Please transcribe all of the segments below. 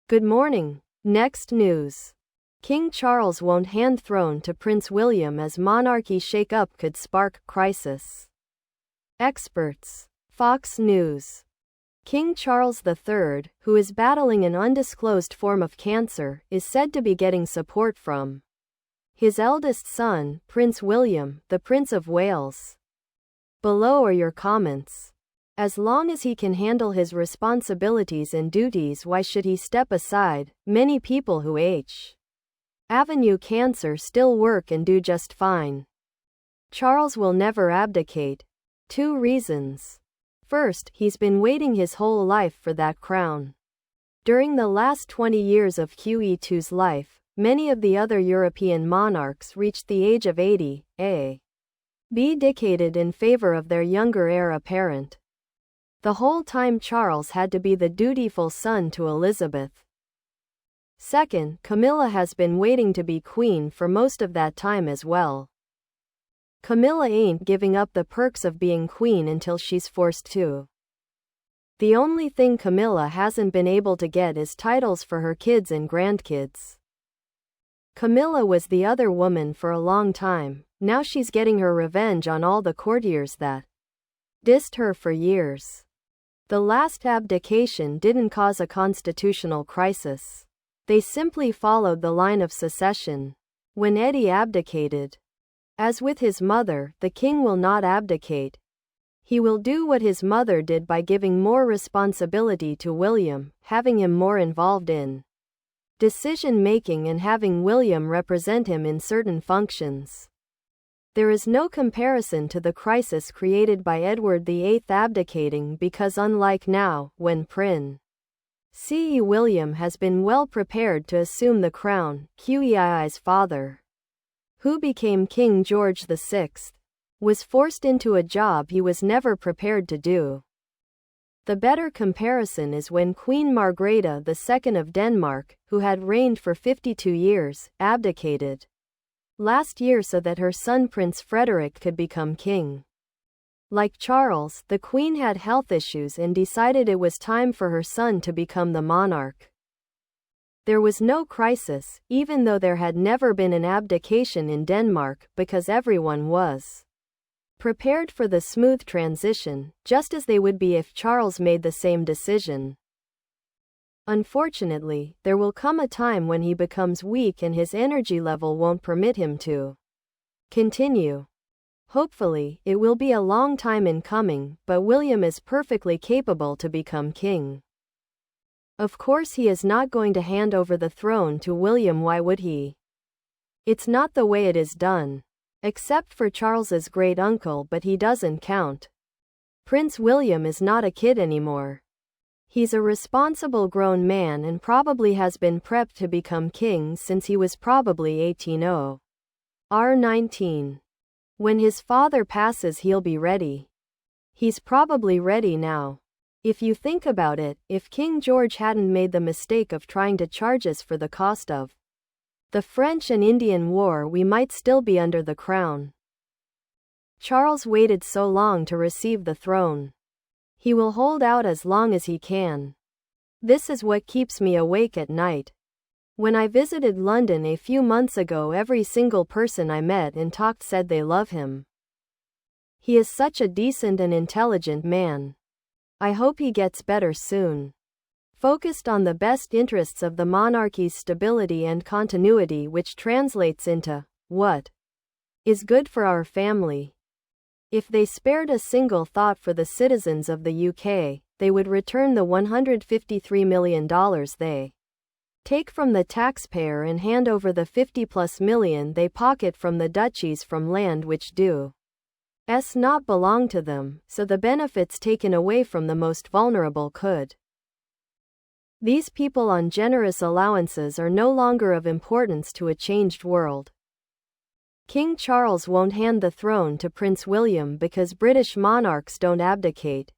Good morning. Next news. King Charles won't hand throne to Prince William as monarchy shake-up could spark crisis. Experts. Fox News. King Charles III, who is battling an undisclosed form of cancer, is said to be getting support from his eldest son, Prince William, the Prince of Wales. Below are your comments. As long as he can handle his responsibilities and duties, why should he step aside? Many people who Avenue cancer still work and do just fine. Charles will never abdicate. 2 reasons. First, he's been waiting his whole life for that crown. During the last 20 years of QE2's life, many of the other European monarchs reached the age of 80, be decaded in favor of their younger heir apparent. The whole time Charles had to be the dutiful son to Elizabeth. Second, Camilla has been waiting to be queen for most of that time as well. Camilla ain't giving up the perks of being queen until she's forced to. The only thing Camilla hasn't been able to get is titles for her kids and grandkids. Camilla was the other woman for a long time. Now she's getting her revenge on all the courtiers that dissed her for years. The last abdication didn't cause a constitutional crisis. They simply followed the line of succession. When Eddie abdicated, as with his mother, the king will not abdicate. He will do what his mother did by giving more responsibility to William, having him more involved in decision-making and having William represent him in certain functions. There is no comparison to the crisis created by Edward VIII abdicating because unlike now, when Prince William has been well prepared to assume the crown, QEII's father, who became King George VI, was forced into a job he was never prepared to do. The better comparison is when Queen Margrethe II of Denmark, who had reigned for 52 years, abdicated last year so that her son Prince Frederick could become king. Like Charles, the Queen had health issues and decided it was time for her son to become the monarch. There was no crisis, even though there had never been an abdication in Denmark, because everyone was prepared for the smooth transition, just as they would be if Charles made the same decision. Unfortunately, there will come a time when he becomes weak and his energy level won't permit him to continue. Hopefully, it will be a long time in coming, but William is perfectly capable to become king. Of course he is not going to hand over the throne to William. Why would he? It's not the way it is done. Except for Charles's great uncle, but he doesn't count. Prince William is not a kid anymore. He's a responsible grown man and probably has been prepped to become king since he was probably 18 or 19. When his father passes, he'll be ready. He's probably ready now. If you think about it, if King George hadn't made the mistake of trying to charge us for the cost of the French and Indian War, we might still be under the crown. Charles waited so long to receive the throne. He will hold out as long as he can. This is what keeps me awake at night. When I visited London a few months ago, every single person I met and talked said they love him. He is such a decent and intelligent man. I hope he gets better soon. Focused on the best interests of the monarchy's stability and continuity, which translates into what is good for our family. If they spared a single thought for the citizens of the UK, they would return the $153 million they take from the taxpayer and hand over the 50+ million they pocket from the duchies from land which do not belong to them, so the benefits taken away from the most vulnerable could. These people on generous allowances are no longer of importance to a changed world. King Charles won't hand the throne to Prince William because British monarchs don't abdicate.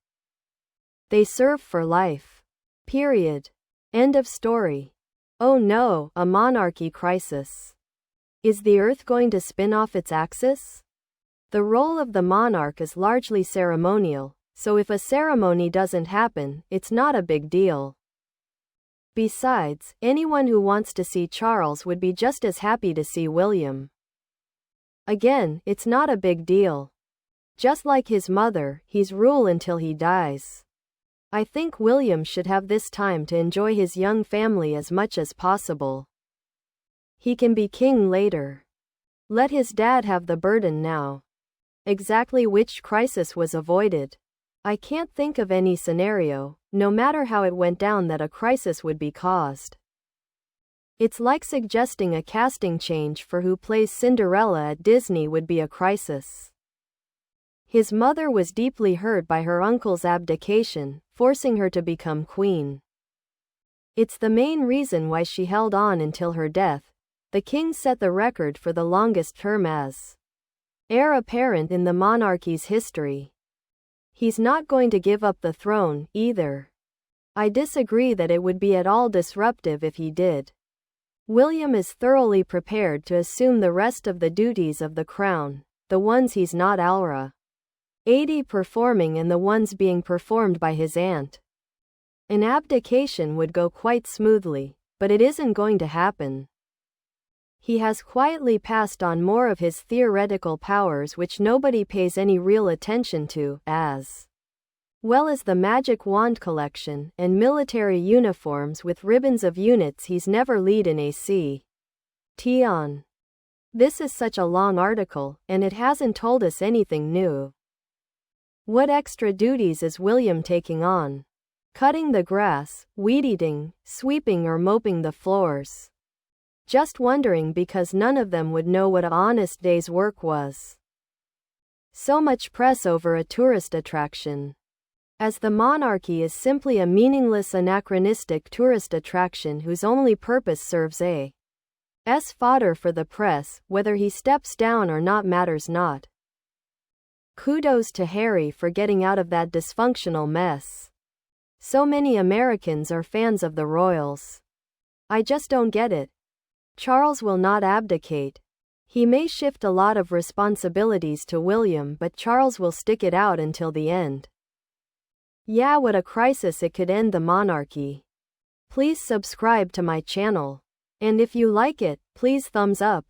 They serve for life. Period. End of story. Oh no, a monarchy crisis. Is the Earth going to spin off its axis? The role of the monarch is largely ceremonial, so if a ceremony doesn't happen, it's not a big deal. Besides, anyone who wants to see Charles would be just as happy to see William. Again, it's not a big deal. Just like his mother, he's rule until he dies. I think William should have this time to enjoy his young family as much as possible. He can be king later. Let his dad have the burden now. Exactly which crisis was avoided? I can't think of any scenario, no matter how it went down, that a crisis would be caused. It's like suggesting a casting change for who plays Cinderella at Disney would be a crisis. His mother was deeply hurt by her uncle's abdication, forcing her to become queen. It's the main reason why she held on until her death. The king set the record for the longest term as heir apparent in the monarchy's history. He's not going to give up the throne, either. I disagree that it would be at all disruptive if he did. William is thoroughly prepared to assume the rest of the duties of the crown, the ones he's not already performing and the ones being performed by his aunt. An abdication would go quite smoothly, but it isn't going to happen. He has quietly passed on more of his theoretical powers which nobody pays any real attention to, as well as the magic wand collection and military uniforms with ribbons of units he's never led in on. This is such a long article, and it hasn't told us anything new. What extra duties is William taking on? Cutting the grass, weed-eating, sweeping or mopping the floors? Just wondering because none of them would know what an honest day's work was. So much press over a tourist attraction. As the monarchy is simply a meaningless anachronistic tourist attraction whose only purpose serves as fodder for the press, whether he steps down or not matters not. Kudos to Harry for getting out of that dysfunctional mess. So many Americans are fans of the royals. I just don't get it. Charles will not abdicate. He may shift a lot of responsibilities to William, but Charles will stick it out until the end. Yeah, what a crisis it could end the monarchy. Please subscribe to my channel. And if you like it, please thumbs up.